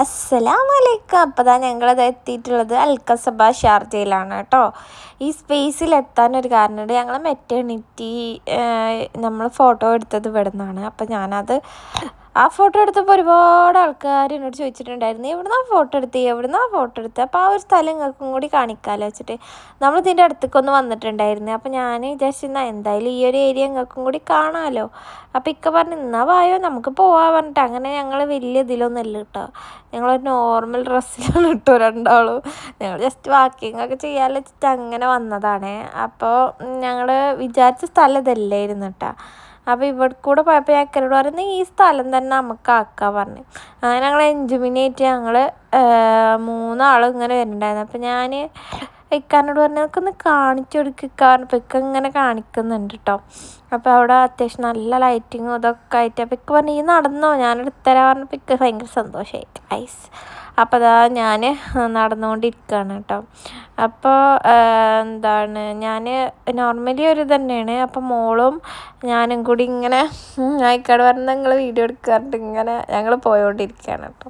അസ്സലാമലൈക്കും. അപ്പോൾ ദാ ഞങ്ങളത് എത്തിയിട്ടുള്ളത് അൽക്കസബ ഷാർജയിലാണ് കേട്ടോ. ഈ സ്പേസിലെത്താനൊരു കാരണമുണ്ട്. ഞങ്ങൾ മെറ്റേണിറ്റി നമ്മൾ ഫോട്ടോ എടുത്തത് ഇവിടെ നിന്നാണ്. അപ്പോൾ ഞാനത് ആ ഫോട്ടോ എടുത്തപ്പോൾ ഒരുപാട് ആൾക്കാർ എന്നോട് ചോദിച്ചിട്ടുണ്ടായിരുന്നു, എവിടുന്നാ ഫോട്ടോ എടുത്ത്. അപ്പോൾ ആ ഒരു സ്ഥലം നിങ്ങൾക്കും കൂടി കാണിക്കാമല്ലോ വെച്ചിട്ട് നമ്മളിതിൻ്റെ അടുത്തേക്കൊന്ന് വന്നിട്ടുണ്ടായിരുന്നു. അപ്പോൾ ഞാൻ വിചാരിച്ചിരുന്ന എന്തായാലും ഈ ഒരു ഏരിയ നിങ്ങൾക്കും കൂടി കാണാമല്ലോ. അപ്പോൾ ഇക്ക പറഞ്ഞു എന്നാ വായോ നമുക്ക് പോവാൻ പറഞ്ഞിട്ട് അങ്ങനെ ഞങ്ങൾ വലിയ ഇതിലൊന്നും അല്ല കേട്ടോ. ഞങ്ങളൊരു നോർമൽ ഡ്രസ്സിലാണ് കേട്ടോ രണ്ടാളും. ഞങ്ങൾ ജസ്റ്റ് വാക്കിംഗ് ഒക്കെ ചെയ്യാമെന്ന് വെച്ചിട്ട് അങ്ങനെ വന്നതാണ്. അപ്പോൾ ഞങ്ങൾ വിചാരിച്ച സ്ഥലം ഇതല്ലായിരുന്നു കേട്ടോ. അപ്പോൾ ഇവിടെ കൂടെ പോയപ്പോൾ ഞങ്ങളോട് പറയുന്നത് ഈ സ്ഥലം തന്നെ നമുക്ക് ആക്കാൻ പറഞ്ഞു. അങ്ങനെ ഞങ്ങൾ എൻജോയ്മെൻറ്റായിട്ട് ഞങ്ങൾ 3 ആൾ ഇങ്ങനെ വരുന്നുണ്ടായിരുന്നു. അപ്പോൾ ഞാൻ ഇക്കാനോട് പറഞ്ഞു നമുക്കൊന്ന് കാണിച്ചു കൊടുക്കുക പറഞ്ഞപ്പോൾ ഇക്ക ഇങ്ങനെ കാണിക്കുന്നുണ്ട് കേട്ടോ. അപ്പോൾ അവിടെ അത്യാവശ്യം നല്ല ലൈറ്റിങ്ങും ഇതൊക്കെ ആയിട്ട് അപ്പോൾ ഇക്ക പറഞ്ഞു ഈ നടന്നോ ഞാനെടുത്തരാൻ പറഞ്ഞപ്പോൾ ഇക്ക ഭയങ്കര സന്തോഷമായി ഐസ്. അപ്പോൾ അതാ ഞാൻ നടന്നുകൊണ്ടിരിക്കുകയാണ് കേട്ടോ. അപ്പോൾ എന്താണ് ഞാൻ നോർമലി ഒരു തന്നെയാണ്. അപ്പോൾ മോളും ഞാനും കൂടി ഇങ്ങനെ ആയിക്കാട് പറഞ്ഞ് നിങ്ങൾ വീഡിയോ എടുക്കാറുണ്ട് ഇങ്ങനെ ഞങ്ങൾ പോയോണ്ടിരിക്കുകയാണ് കേട്ടോ.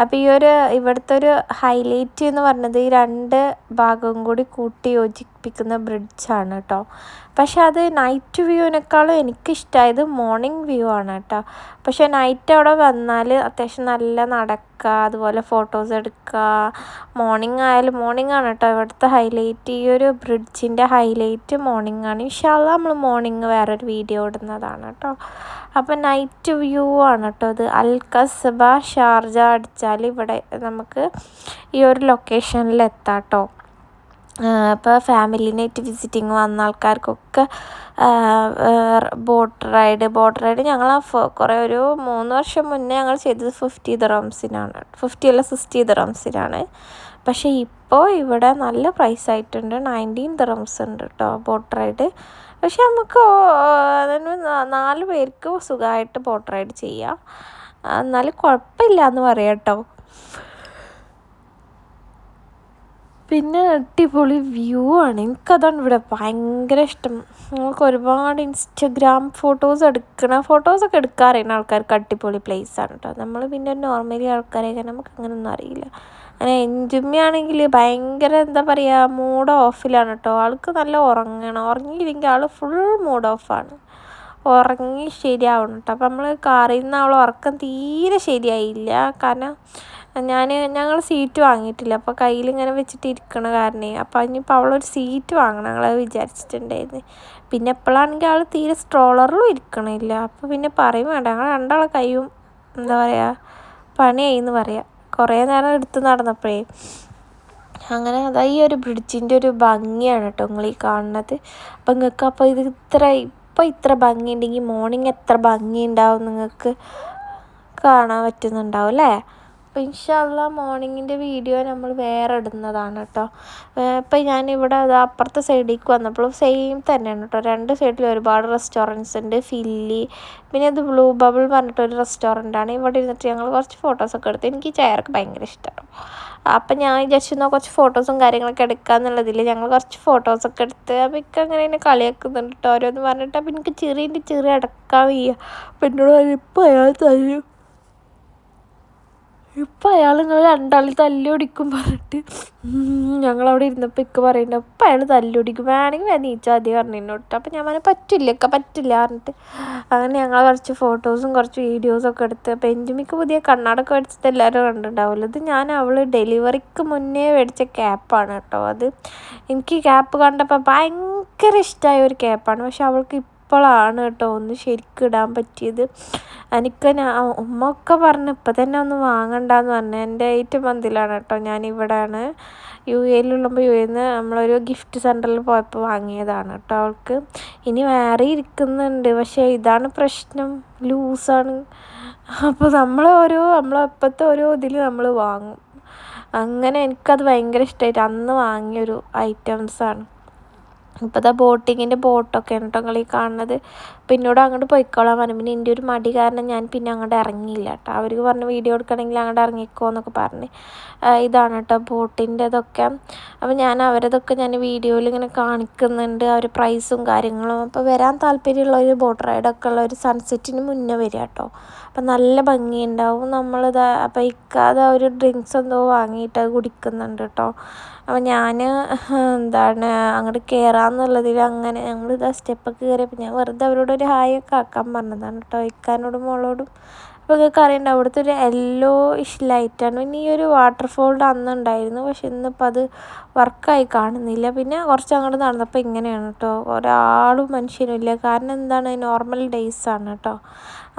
അപ്പോൾ ഈ ഒരു ഇവിടുത്തെ ഒരു ഹൈലൈറ്റ് എന്ന് പറഞ്ഞത് ഈ 2 ഭാഗവും കൂടി കൂട്ടി യോജിപ്പിക്കുന്ന ബ്രിഡ്ജാണ് കേട്ടോ. പക്ഷെ അത് നൈറ്റ് വ്യൂവിനേക്കാളും എനിക്കിഷ്ടമായത് മോർണിംഗ് വ്യൂ ആണ് കേട്ടോ. പക്ഷെ നൈറ്റ് അവിടെ വന്നാൽ അത്യാവശ്യം നല്ല നടക്കുക, അതുപോലെ ഫോട്ടോസ് എടുക്കുക. മോർണിംഗ് ആണ് കേട്ടോ ഇവിടുത്തെ ഹൈലൈറ്റ്. ഈ ഒരു ബ്രിഡ്ജിൻ്റെ ഹൈലൈറ്റ് മോർണിംഗ് ആണ്. ഇൻഷാ അല്ലാഹ് നമ്മൾ മോർണിംഗ് വേറൊരു വീഡിയോ ഇടുന്നതാണ് കേട്ടോ. അപ്പോൾ നൈറ്റ് വ്യൂ ആണ് കേട്ടോ ഇത്. അൽക്കസബ ഷാർജ അടിച്ചാൽ ഇവിടെ നമുക്ക് ഈ ഒരു ലൊക്കേഷനിൽ എത്താം കേട്ടോ. അപ്പോൾ ഫാമിലിനായിട്ട് വിസിറ്റിങ് വന്ന ആൾക്കാർക്കൊക്കെ ബോട്ട് റൈഡ് ഞങ്ങൾ കുറേ ഒരു 3 വർഷം മുന്നേ ഞങ്ങൾ ചെയ്തത് 50 ദിറംസിനാണ്. 50 അല്ല 60 ദിറംസിനാണ്. പക്ഷേ ഇപ്പോൾ ഇവിടെ നല്ല പ്രൈസ് ആയിട്ടുണ്ട്. 19 ദിറംസ് ഉണ്ട് കേട്ടോ ബോട്ട് റൈഡ്. പക്ഷെ നമുക്ക് 4 പേർക്ക് സുഖമായിട്ട് ബോട്ട് റൈഡ് ചെയ്യാം. എന്നാലും കുഴപ്പമില്ല എന്ന് പറയാം കേട്ടോ. പിന്നെ അടിപൊളി വ്യൂ ആണ്. എനിക്കതാണ് ഇവിടെ ഭയങ്കര ഇഷ്ടം. നമുക്ക് ഒരുപാട് ഇൻസ്റ്റഗ്രാം ഫോട്ടോസൊക്കെ എടുക്കാൻ അറിയുന്ന ആൾക്കാർക്ക് അടിപൊളി പ്ലേസാണ് കേട്ടോ. നമ്മൾ പിന്നെ നോർമലി ആൾക്കാരെയൊക്കെ നമുക്ക് അങ്ങനെയൊന്നും അറിയില്ല. അങ്ങനെ എൻജുമ്മയാണെങ്കിൽ ഭയങ്കര എന്താ പറയുക മൂഡ് ഓഫിലാണ് കേട്ടോ. ആൾക്ക് നല്ല ഉറങ്ങിയില്ലെങ്കിൽ ആൾ ഫുൾ മൂഡ് ഓഫാണ്. ഉറങ്ങി ശരിയാവണം കേട്ടോ. അപ്പം നമ്മൾ കാറിൽ നിന്ന് അവൾ ഉറക്കം തീരെ ശരിയായില്ല. കാരണം ഞങ്ങൾ സീറ്റ് വാങ്ങിയിട്ടില്ല. അപ്പോൾ കയ്യിലിങ്ങനെ വെച്ചിട്ട് ഇരിക്കണ കാരണേ. അപ്പോൾ ഇനിയിപ്പോൾ അവളൊരു സീറ്റ് വാങ്ങണം ഞങ്ങളത് വിചാരിച്ചിട്ടുണ്ടായിരുന്നു. പിന്നെ എപ്പോഴാണെങ്കിൽ ആൾ തീരെ സ്ട്രോളറിലും ഇരിക്കണില്ല. അപ്പോൾ പിന്നെ പറയും വേണ്ട, ഞങ്ങൾ 2 ആളെ കയ്യും എന്താ പറയുക പണിയായി എന്ന് പറയാം. കുറേ നേരം എടുത്ത് നടന്നപ്പോഴേ അങ്ങനെ അതാ ഈ ഒരു ബ്രിഡ്ജിൻ്റെ ഒരു ഭംഗിയാണ് കേട്ടോ നിങ്ങൾ ഈ കാണുന്നത്. അപ്പം നിങ്ങൾക്ക് അപ്പോൾ ഇത് ഇത്ര ഭംഗി ഉണ്ടെങ്കിൽ മോർണിംഗ് എത്ര ഭംഗി ഉണ്ടാവും നിങ്ങൾക്ക് കാണാൻ പറ്റുന്നുണ്ടാവും അല്ലേ. അപ്പോൾ ഇൻഷാ അല്ലാഹ് മോർണിംഗിൻ്റെ വീഡിയോ നമ്മൾ വേറെ ഇടുന്നതാണ് കേട്ടോ. ഇപ്പം ഞാനിവിടെ അത് അപ്പുറത്തെ സൈഡിലേക്ക് വന്നപ്പോൾ സെയിം തന്നെയാണ് കേട്ടോ. 2 സൈഡിൽ ഒരുപാട് റെസ്റ്റോറൻറ്റ്സ് ഉണ്ട്. ഫില്ലി പിന്നെ അത് ബ്ലൂ ബബിൾ പറഞ്ഞിട്ടൊരു റെസ്റ്റോറൻ്റാണ്. ഇവിടെ ഇരുന്നിട്ട് ഞങ്ങൾ കുറച്ച് ഫോട്ടോസൊക്കെ എടുത്ത്. എനിക്ക് ഈ ചെയറൊക്കെ ഭയങ്കര ഇഷ്ടമാണ്. അപ്പം ഞാൻ വിചാരിച്ചിരുന്ന കുറച്ച് ഫോട്ടോസും കാര്യങ്ങളൊക്കെ എടുക്കാമെന്നുള്ളതിൽ ഞങ്ങൾ കുറച്ച് ഫോട്ടോസൊക്കെ എടുത്ത്. അപ്പോൾ എനിക്ക് അങ്ങനെ തന്നെ കളിയാക്കുന്നുണ്ട് കേട്ടോ ഓരോന്ന് പറഞ്ഞിട്ട്. അപ്പോൾ എനിക്ക് ചെറിയ അടക്കാൻ വയ്യ. അപ്പം എന്നോട് ഇപ്പോൾ അയാൾ തരും, ഇപ്പം അയാൾ നിങ്ങൾ 2 ആൾ തല്ലുപിടിക്കും പറഞ്ഞിട്ട് ഞങ്ങളവിടെ ഇരുന്നപ്പോൾ ഇക്ക പറയുന്നുണ്ട് ഇപ്പം അയാൾ തല്ലുപിടിക്കും വേണമെങ്കിൽ ഞാൻ നീച്ചാൽ മതി പറഞ്ഞിരുന്നു. അപ്പം ഞാൻ പറഞ്ഞു പറ്റില്ല പറഞ്ഞിട്ട് അങ്ങനെ ഞങ്ങൾ കുറച്ച് ഫോട്ടോസും കുറച്ച് വീഡിയോസൊക്കെ എടുത്ത്. അപ്പോൾ എൻജുമിക്ക് പുതിയ കണ്ണാടൊക്കെ മേടിച്ചത് എല്ലാവരും കണ്ടിട്ടുണ്ടാവുമല്ലോ. ഇത് ഞാൻ അവൾ ഡെലിവറിക്ക് മുന്നേ മേടിച്ച ക്യാപ്പാണ് കേട്ടോ. അത് എനിക്ക് ക്യാപ്പ് കണ്ടപ്പോൾ ഭയങ്കര ഇഷ്ടമായ ഒരു ക്യാപ്പാണ്. പക്ഷെ അവൾക്ക് ഇപ്പോഴാണ് കേട്ടോ ഒന്ന് ശരിക്കും ഇടാൻ പറ്റിയത്. എനിക്ക് ഉമ്മ ഒക്കെ പറഞ്ഞു ഇപ്പം തന്നെ ഒന്ന് വാങ്ങണ്ടെന്ന് പറഞ്ഞു. എൻ്റെ 8 മന്തിലാണ് കേട്ടോ. ഞാനിവിടെയാണ് UAE-ലുള്ളപ്പോൾ UAE-ൽ നിന്ന് നമ്മളൊരു ഗിഫ്റ്റ് സെൻറ്ററിൽ പോയപ്പോൾ വാങ്ങിയതാണ് കേട്ടോ അവൾക്ക്. ഇനി വേറെ ഇരിക്കുന്നുണ്ട്, പക്ഷേ ഇതാണ് പ്രശ്നം, ലൂസാണ്. അപ്പോൾ നമ്മളെപ്പോഴത്തെ ഓരോ ഇതിൽ നമ്മൾ വാങ്ങും. അങ്ങനെ എനിക്കത് ഭയങ്കര ഇഷ്ടമായിട്ട് അന്ന് വാങ്ങിയൊരു ഐറ്റംസാണ്. ഇപ്പോൾ ബോട്ടിങ്ങിൻ്റെ ബോട്ടൊക്കെയാണ് കേട്ടോ നിങ്ങൾ ഈ കാണുന്നത്. അപ്പം എന്നോട് അങ്ങോട്ട് പോയിക്കോളാൻ പറഞ്ഞു. പിന്നെ എൻ്റെ ഒരു മടി കാരണം ഞാൻ പിന്നെ അങ്ങോട്ട് ഇറങ്ങിയില്ല കേട്ടോ. അവർ പറഞ്ഞു വീഡിയോ എടുക്കണമെങ്കിൽ അങ്ങോട്ട് ഇറങ്ങിക്കോ എന്നൊക്കെ പറഞ്ഞ്. ഇതാണ് കേട്ടോ ബോട്ടിൻ്റെതൊക്കെ. അപ്പോൾ ഞാൻ അവരതൊക്കെ ഞാൻ വീഡിയോയിൽ ഇങ്ങനെ കാണിക്കുന്നുണ്ട്, അവർ പ്രൈസും കാര്യങ്ങളും. അപ്പോൾ വരാൻ താല്പര്യമുള്ള ഒരു ബോട്ട് റൈഡൊക്കെ ഉള്ള ഒരു സൺസെറ്റിന് മുന്നേ വരിക കേട്ടോ. അപ്പം നല്ല ഭംഗിയുണ്ടാവും. നമ്മളിത് അപ്പം ഇക്കാതെ ഒരു ഡ്രിങ്ക്സ് എന്തോ വാങ്ങിയിട്ട് അത് കുടിക്കുന്നുണ്ട് കേട്ടോ. അപ്പോൾ ഞാൻ എന്താണ് അങ്ങോട്ട് കയറാമെന്നുള്ളതിൽ അങ്ങനെ ഞങ്ങളിതാ സ്റ്റെപ്പൊക്കെ കയറിയപ്പോൾ ഞാൻ വെറുതെ അവരോടൊരു ഹായൊക്കെ ആക്കാൻ പറഞ്ഞതാണ് കേട്ടോ, ഇക്കാനോടും മോളോടും. അപ്പോൾ നിങ്ങൾക്ക് അറിയണ്ട അവിടുത്തെ ഒരു യെല്ലോ ഇഷ് ലൈറ്റാണ്. പിന്നെ ഈ ഒരു വാട്ടർഫോളിൻ്റെ അന്നുണ്ടായിരുന്നു, പക്ഷെ ഇന്നിപ്പോൾ അത് വർക്കായി കാണുന്നില്ല. പിന്നെ കുറച്ച് അങ്ങോട്ട് നടന്നപ്പോൾ ഇങ്ങനെയാണ് കേട്ടോ, ഒരാളും മനുഷ്യനും ഇല്ല. കാരണം എന്താണ്, നോർമൽ ഡേയ്സാണ് കേട്ടോ,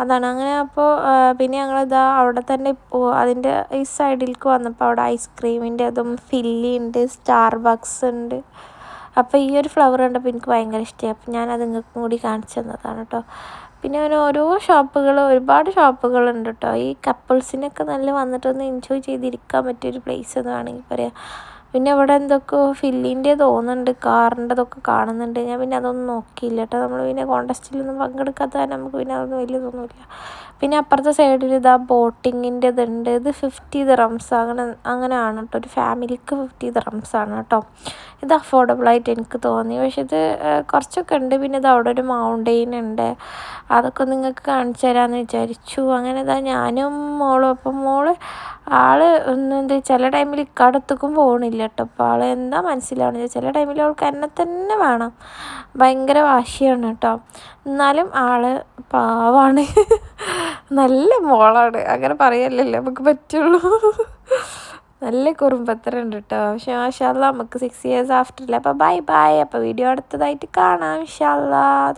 അതാണ്. അങ്ങനെ അപ്പോൾ പിന്നെ ഞങ്ങളിതാ അവിടെ തന്നെ അതിൻ്റെ ഈ സൈഡിലേക്ക് വന്നപ്പോൾ അവിടെ ഐസ്ക്രീമിൻ്റെ അതും ഫില്ലി ഉണ്ട്, സ്റ്റാർബക്സ് ഉണ്ട്. അപ്പോൾ ഈ ഒരു ഫ്ലവർ കണ്ടപ്പോൾ എനിക്ക് ഭയങ്കര ഇഷ്ടമായി. അപ്പോൾ ഞാനത് നിങ്ങൾക്കും കൂടി കാണിച്ചു തന്നതാണ് കേട്ടോ. പിന്നെ അങ്ങനെ ഓരോ ഒരുപാട് ഷോപ്പുകളുണ്ട് കേട്ടോ. ഈ കപ്പിൾസിനൊക്കെ നല്ല വന്നിട്ടൊന്ന് എൻജോയ് ചെയ്തിരിക്കാൻ പറ്റിയൊരു പ്ലേസ് എന്ന് വേണമെങ്കിൽ പറയാം. പിന്നെ ഇവിടെ എന്തൊക്കെയോ ഫില്ലിൻ്റെ തോന്നുന്നുണ്ട്, കാറിൻ്റെതൊക്കെ കാണുന്നുണ്ട്. ഞാൻ പിന്നെ അതൊന്നും നോക്കിയില്ല കേട്ടോ. നമ്മൾ പിന്നെ കോൺടെസ്റ്റിലൊന്നും പങ്കെടുക്കാത്ത നമുക്ക് പിന്നെ അതൊന്നും വലിയ തോന്നില്ല. പിന്നെ അപ്പുറത്തെ സൈഡിൽ ഇതാ ബോട്ടിങ്ങിൻ്റെ ഇതുണ്ട്. ഇത് 50 ദിറംസ് അങ്ങനെയാണ് കേട്ടോ, ഒരു ഫാമിലിക്ക് 50 ദിറംസ് ആണ് കേട്ടോ. ഇത് അഫോർഡബിളായിട്ട് എനിക്ക് തോന്നി. പക്ഷെ ഇത് കുറച്ചൊക്കെ ഉണ്ട്. പിന്നെ ഇത് അവിടെ ഒരു മൗണ്ടെയിൻ ഉണ്ട്, അതൊക്കെ നിങ്ങൾക്ക് കാണിച്ചു തരാമെന്ന് വിചാരിച്ചു. അങ്ങനെ ഇതാ ഞാനും മോളും. അപ്പം മോള് എന്താ ചില ടൈമിൽ ഇക്കടത്തേക്കും പോകണില്ല കേട്ടോ. അപ്പോൾ ആൾ എന്താ മനസ്സിലാവണില്ല, ചില ടൈമിൽ അവൾക്ക് എന്നെ തന്നെ വേണം, ഭയങ്കര വാശിയാണ് കേട്ടോ. എന്നാലും ആൾ പാവാണ്, നല്ല മോളാണ്, അങ്ങനെ പറയല്ലല്ലോ നമുക്ക് പറ്റുള്ളൂ. നല്ല കുറുമ്പത്തരം ഉണ്ട് കേട്ടോ. പക്ഷേ മാഷാ അല്ലാഹ് നമുക്ക് 6 years ആഫ്റ്ററില്ല. അപ്പോൾ ബൈ. അപ്പോൾ വീഡിയോ അടുത്തതായിട്ട് കാണാം ഇൻഷാ അല്ലാഹ്.